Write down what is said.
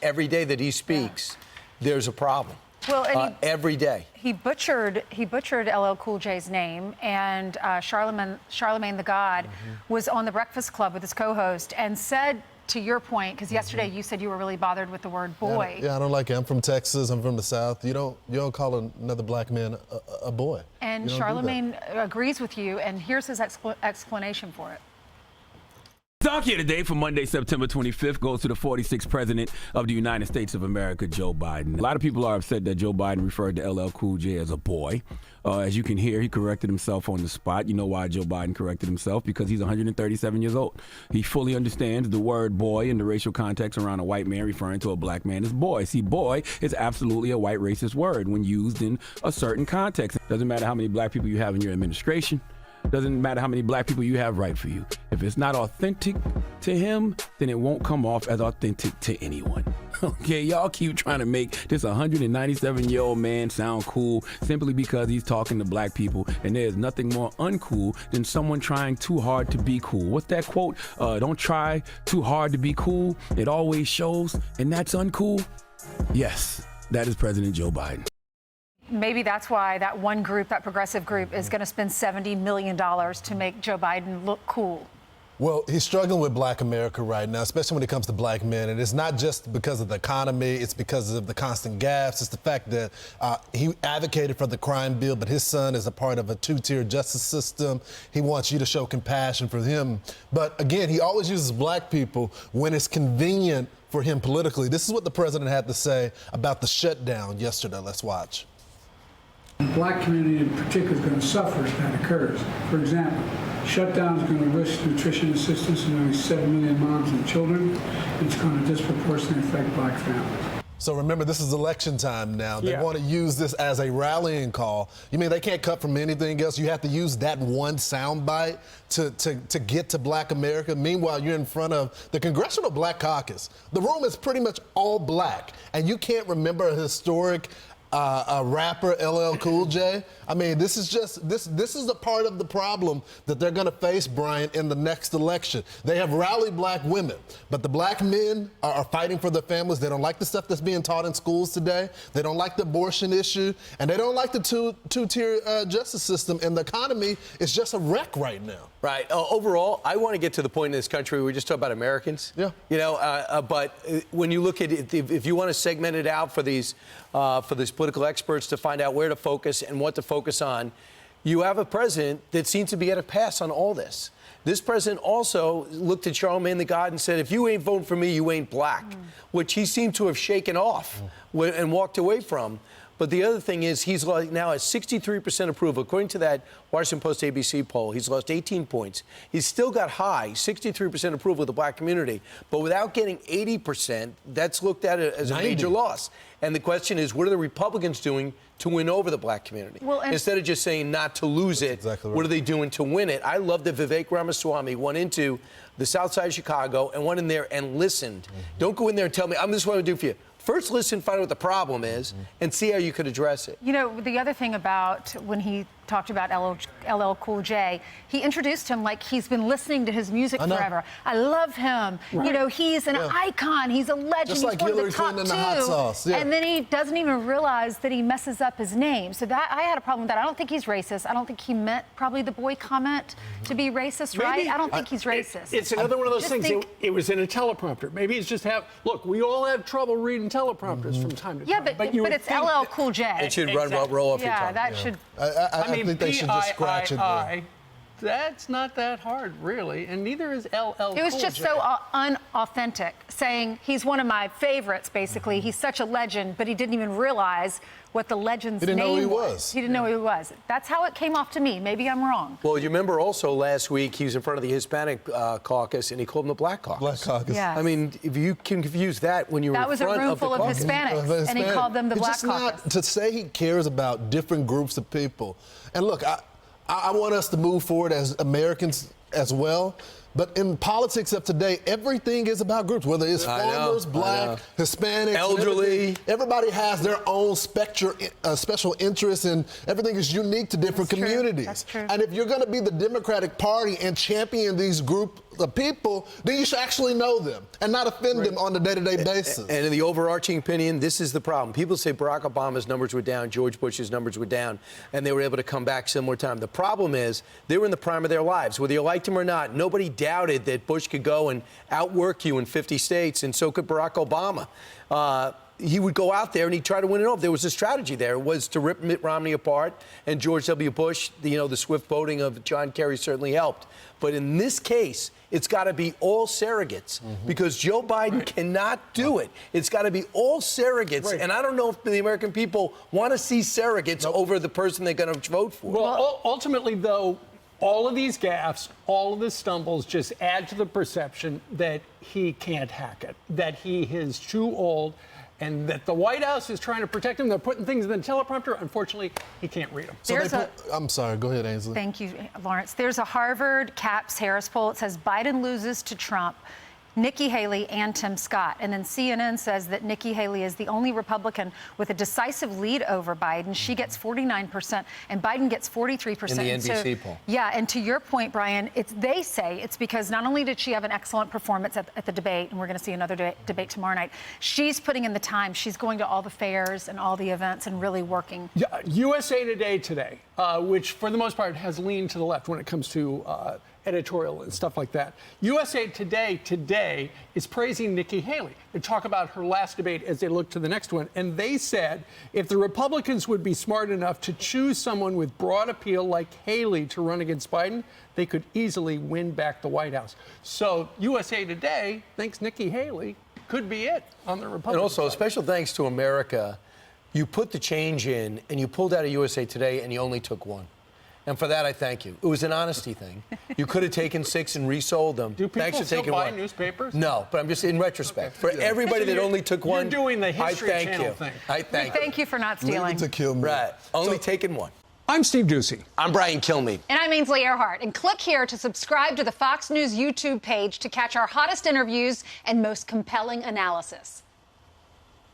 every day that he speaks, there's a problem. Well, and every day. He butchered LL Cool J's name, and Charlamagne the God was on the Breakfast Club with his co-host and said, to your point, because yesterday you said you were really bothered with the word boy. Yeah, I don't like it. I'm from Texas. I'm from the South. You don't call another black man a boy. And Charlamagne agrees with you, and here's his explanation for it. Talk here today for Monday, September 25th, goes to the 46th president of the United States of America, Joe Biden. A lot of people are upset that Joe Biden referred to LL Cool J as a boy. As you can hear, he corrected himself on the spot. You know why Joe Biden corrected himself? Because he's 137 years old. He fully understands the word boy in the racial context around a white man referring to a black man as boy. See, boy is absolutely a white racist word when used in a certain context. It doesn't matter how many black people you have in your administration. Doesn't matter how many black people you have right for you. If it's not authentic to him, then it won't come off as authentic to anyone. Okay, y'all keep trying to make this 197-year-old man sound cool simply because he's talking to black people, and there's nothing more uncool than someone trying too hard to be cool. What's that quote? Don't try too hard to be cool. It always shows, and that's uncool. Yes, that is President Joe Biden. Maybe that's why that one group, that progressive group, is going to spend $70 million to make Joe Biden look cool. Well, he's struggling with black America right now, especially when it comes to black men. And it's not just because of the economy. It's because of the constant gaffes. It's the fact that he advocated for the crime bill, but his son is a part of a two-tier justice system. He wants you to show compassion for him. But again, he always uses black people when it's convenient for him politically. This is what the president had to say about the shutdown yesterday. Let's watch. The black community in particular is going to suffer if that occurs. For example, shutdown is going to risk nutrition assistance to nearly 7 million moms and children, and it's going to disproportionately affect black families. So remember, this is election time now. They want to use this as a rallying call. You mean they can't cut from anything else? You have to use that one soundbite to get to black America. Meanwhile, you're in front of the Congressional Black Caucus. The room is pretty much all black, and you can't remember a historic a rapper, LL Cool J. I mean, this is a part of the problem that they're going to face, Brian, in the next election. They have rallied black women, but the black men are fighting for their families. They don't like the stuff that's being taught in schools today. They don't like the abortion issue, and they don't like the two-tier justice system, and the economy is just a wreck right now. Right. Overall, I want to get to the point in this country where we just talk about Americans. Yeah. You know, but when you look at it, if you want to segment it out for these political experts to find out where to focus and what to focus on, you have a president that seems to be at a pass on all this. This president also looked at Charlamagne the God and said, if you ain't voting for me, you ain't black, which he seemed to have shaken off and walked away from. But the other thing is he's now at 63% approval. According to that Washington Post ABC poll, he's lost 18 points. He's still got high 63% approval of the black community. But without getting 80%, that's looked at as a major loss. And the question is, what are the Republicans doing to win over the black community? Well, instead of just saying not to lose it, exactly right. What are they doing to win it? I love that Vivek Ramaswamy went into the south side of Chicago and went in there and listened. Don't go in there and tell me, I'm just what I'm going to do for you. First, listen, find out what the problem is, and see how you could address it. You know, the other thing about when he talked about LL Cool J, he introduced him like he's been listening to his music forever. I love him. Right. You know, he's an icon. He's a legend. Just he's like one Hillary of the top Clinton two. in the hot sauce. Yeah. And then he doesn't even realize that he messes up his name. So that I had a problem with that. I don't think he's racist. I don't think he meant probably the boy comment to be racist, right? I don't think he's racist. It's another one of those things. It was in a teleprompter. Maybe it's just look, we all have trouble reading teleprompters from time to time. Yeah, but it's LL Cool J. It should roll off your tongue. Yeah, that should. I mean, think they should just scratch it. That's not that hard, really, and neither is LL Cool J. It was just so unauthentic, saying he's one of my favorites, basically. He's such a legend, but he didn't even realize what the legend's name was. He didn't know who he was. That's how it came off to me. Maybe I'm wrong. Well, you remember also last week he was in front of the Hispanic caucus, and he called them the Black Caucus. Black Caucus. Yes. I mean, if you can confuse that when you were in front of the That was a room full of Hispanics, and he called them the Black Caucus. To say he cares about different groups of people. And look, I want us to move forward as Americans as well, But in politics of today, everything is about groups, whether it's farmers, black, Hispanics, elderly. Everybody has their own special interests, and everything is unique to different communities. That's true. And if you're going to be the Democratic Party and champion these group of people, then you should actually know them and not offend them on a day-to-day basis. And in the overarching opinion, this is the problem. People say Barack Obama's numbers were down, George Bush's numbers were down, and they were able to come back similar time. The problem is they were in the prime of their lives. Whether you liked him or not, nobody doubted that Bush could go and outwork you in 50 states, and so could Barack Obama. He would go out there and he'd try to win it off. There was a strategy there. It was to rip Mitt Romney apart, and George W. Bush, the swift voting of John Kerry certainly helped. But in this case, it's got to be all surrogates because Joe Biden cannot do it. It's got to be all surrogates. And I don't know if the American people want to see surrogates over the person they're going to vote for. Well, ultimately, though, all of these gaffes, all of the stumbles just add to the perception that he can't hack it, that he is too old, and that the White House is trying to protect him. They're putting things in the teleprompter. Unfortunately, he can't read them. I'm sorry. Go ahead, Ainsley. Thank you, Lawrence. There's a Harvard Caps Harris poll. It says Biden loses to Trump, Nikki Haley, and Tim Scott. And then CNN says that Nikki Haley is the only Republican with a decisive lead over Biden. She gets 49%, and Biden gets 43%. In the NBC poll. Yeah, and to your point, Brian, they say it's because not only did she have an excellent performance at the debate, and we're going to see another debate tomorrow night, she's putting in the time. She's going to all the fairs and all the events and really working. Yeah, USA today, which for the most part has leaned to the left when it comes to editorial and stuff like that. USA Today is praising Nikki Haley. They talk about her last debate as they look to the next one. And they said if the Republicans would be smart enough to choose someone with broad appeal like Haley to run against Biden, they could easily win back the White House. So USA Today thinks Nikki Haley could be it on the Republican And also, side. a special thanks to America. You put the change in, and you pulled out of USA Today, and you only took one. And for that, I thank you. It was an honesty thing. You could have taken 6 and resold them. Do people Thanks for still taking buy one. newspapers? No, but I'm just in retrospect. For everybody that only took one, You're doing the History I thank Channel you. thing. I thank you. Thank you for not stealing. To kill me. Right. Only taking one. I'm Steve Ducey. I'm Brian Kilmeade. And I'm Ainsley Earhart. And click here to subscribe to the Fox News YouTube page to catch our hottest interviews and most compelling analysis.